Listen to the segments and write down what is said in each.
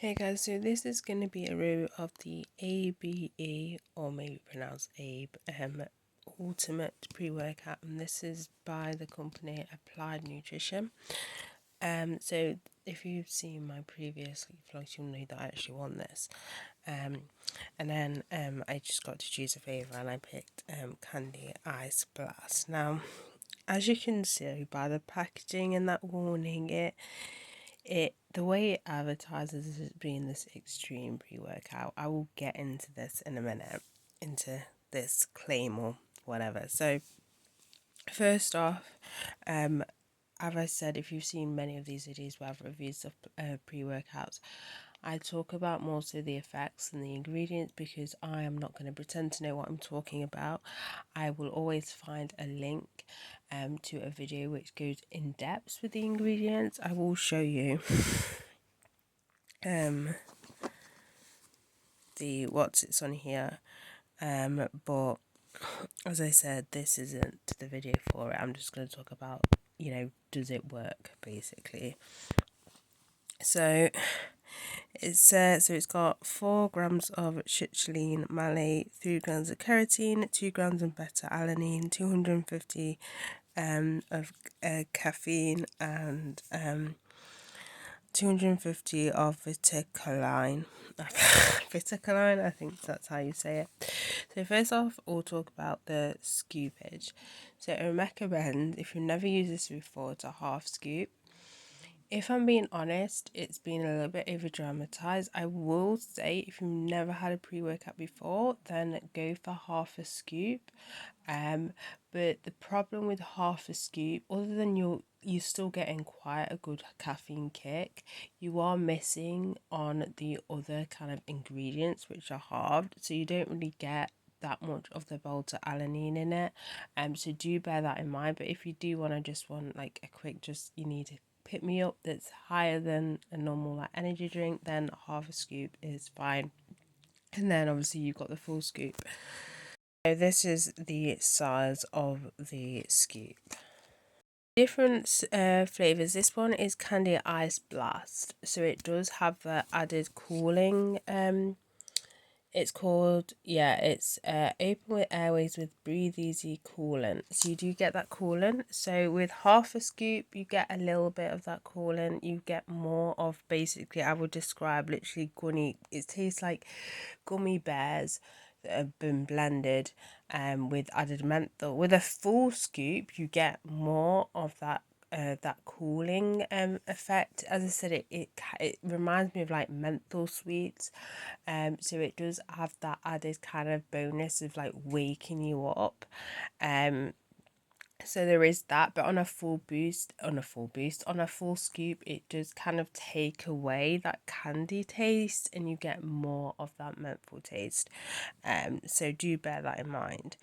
Hey guys, so this is going to be a review of the ABE, or maybe pronounced ABE, Ultimate Pre-Workout, and this is by the company Applied Nutrition. So if you've seen my previous vlogs, you'll know that I actually won this. And then I just got to choose a flavour, and I picked Candy Ice Blast. Now, as you can see by the packaging and that warning, the way it advertises as being this extreme pre-workout. I will get into this in a minute, into this claim or whatever. So first off, as I said, if you've seen many of these videos where I've reviewed stuff, pre-workouts, I talk about more so the effects and the ingredients, because I am not going to pretend to know what I'm talking about. I will always find a link to a video which goes in depth with the ingredients. I will show you the what's it's on here, but as I said, this isn't the video for it. I'm just going to talk about, does it work, basically. So it's got 4 grams of citrulline malate, 3 grams of carotene, 2 grams of beta alanine, 250 of caffeine, and 250 of viticoline. Viticoline, I think that's how you say it. So first off, we'll talk about the scoopage. So I recommend, if you've never used this before, it's a half scoop. If I'm being honest, it's been a little bit over dramatized. I will say, if you've never had a pre-workout before, then go for half a scoop. But the problem with half a scoop, other than you're still getting quite a good caffeine kick, you are missing on the other kind of ingredients which are halved, so you don't really get that much of the beta alanine in it. So do bear that in mind. But if you do want like a quick, just you need to pick me up that's higher than a normal like energy drink, then half a scoop is fine. And then obviously you've got the full scoop. So this is the size of the scoop. Different flavors. This one is Candy Ice Blast, so it does have the added cooling. It's called, it's open with airways with breathe easy coolant. So you do get that coolant. So with half a scoop, you get a little bit of that coolant. You get more of, basically, I would describe literally gummy. It tastes like gummy bears that have been blended with added menthol. With a full scoop, you get more of that cooling effect. As I said, it reminds me of like menthol sweets, so it does have that added kind of bonus of like waking you up. So there is that, but on a full scoop, it does kind of take away that candy taste, and you get more of that menthol taste. So do bear that in mind.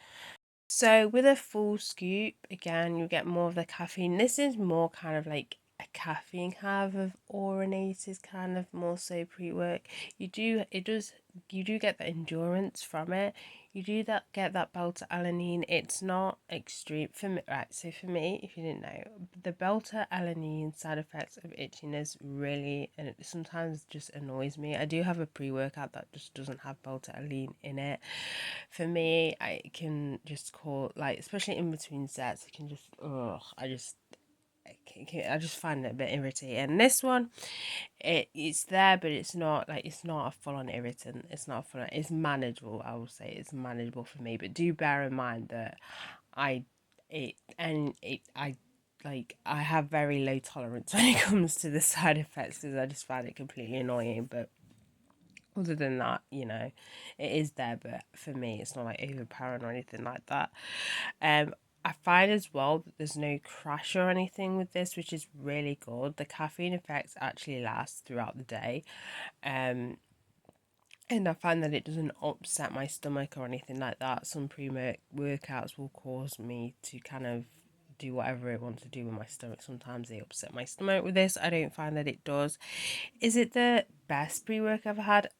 So with a full scoop, again, you get more of the caffeine. This is more kind of like a caffeine kind of orinated, kind of more so pre-work. You do get the endurance from it. You do get that beta alanine. It's not extreme for me, right? So for me, if you didn't know, the beta alanine side effects of itchiness really, and it sometimes just annoys me. I do have a pre-workout that just doesn't have beta alanine in it. For me, I can just call, like, especially in between sets, I can just I just find it a bit irritating. This one, it's there, but it's not a full-on irritant. It's not full-on. It's manageable. I will say it's manageable for me. But do bear in mind that I have very low tolerance when it comes to the side effects, because I just find it completely annoying. But other than that, it is there, but for me, it's not like overpowering or anything like that. I find as well that there's no crash or anything with this, which is really good. The caffeine effects actually last throughout the day. And I find that it doesn't upset my stomach or anything like that. Some pre-workouts will cause me to kind of do whatever it wants to do with my stomach. Sometimes they upset my stomach. With this, I don't find that it does. Is it the best pre-work I've had?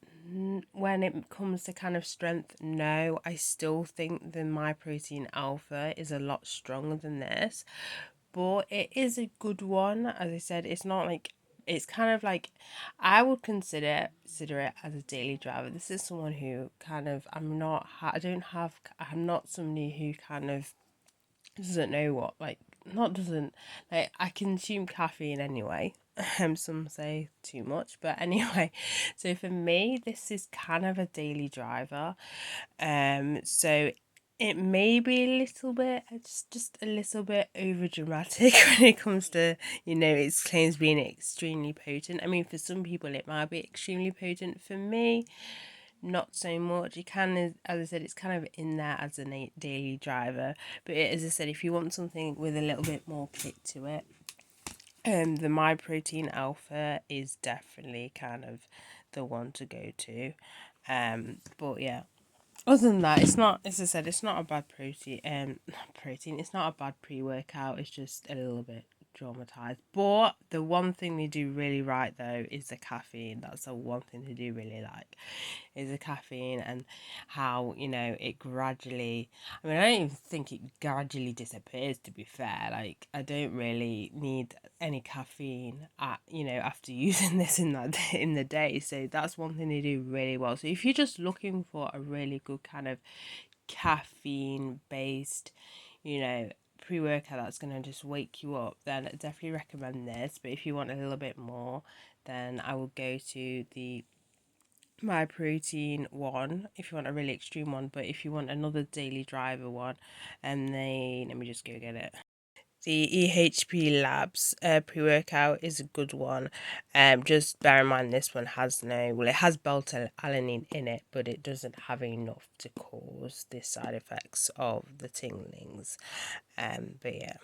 When it comes to kind of strength, no. I still think the My Protein Alpha is a lot stronger than this, but it is a good one. As I said, it's not like it's kind of like, I would consider it as a daily driver. This is someone who kind of, I'm not somebody who kind of doesn't know what, like, not doesn't, like, I consume caffeine anyway. Some say too much, but anyway, so for me, this is kind of a daily driver. So it may be a little bit, it's just a little bit over dramatic when it comes to, its claims being extremely potent. I mean, for some people, it might be extremely potent. For me, not so much. You can, as I said, it's kind of in there as a daily driver. But as I said, if you want something with a little bit more kick to it, the My Protein Alpha is definitely kind of the one to go to. But yeah, other than that, it's not. As I said, it's not a bad protein. Protein. It's not a bad pre-workout. It's just a little bit traumatized. But the one thing they do really right though is the caffeine. That's the one thing they do really like, is the caffeine, and how it gradually. I mean, I don't even think it gradually disappears. To be fair, like, I don't really need any caffeine after using this in the day. So that's one thing they do really well. So if you're just looking for a really good kind of caffeine based, pre-workout that's going to just wake you up, then I definitely recommend this. But if you want a little bit more, then I will go to the My Protein one if you want a really extreme one. But if you want another daily driver one, and then let me just go get it. The EHP Labs pre-workout is a good one. Just bear in mind this one has it has beta-alanine in it, but it doesn't have enough to cause the side effects of the tinglings. But yeah.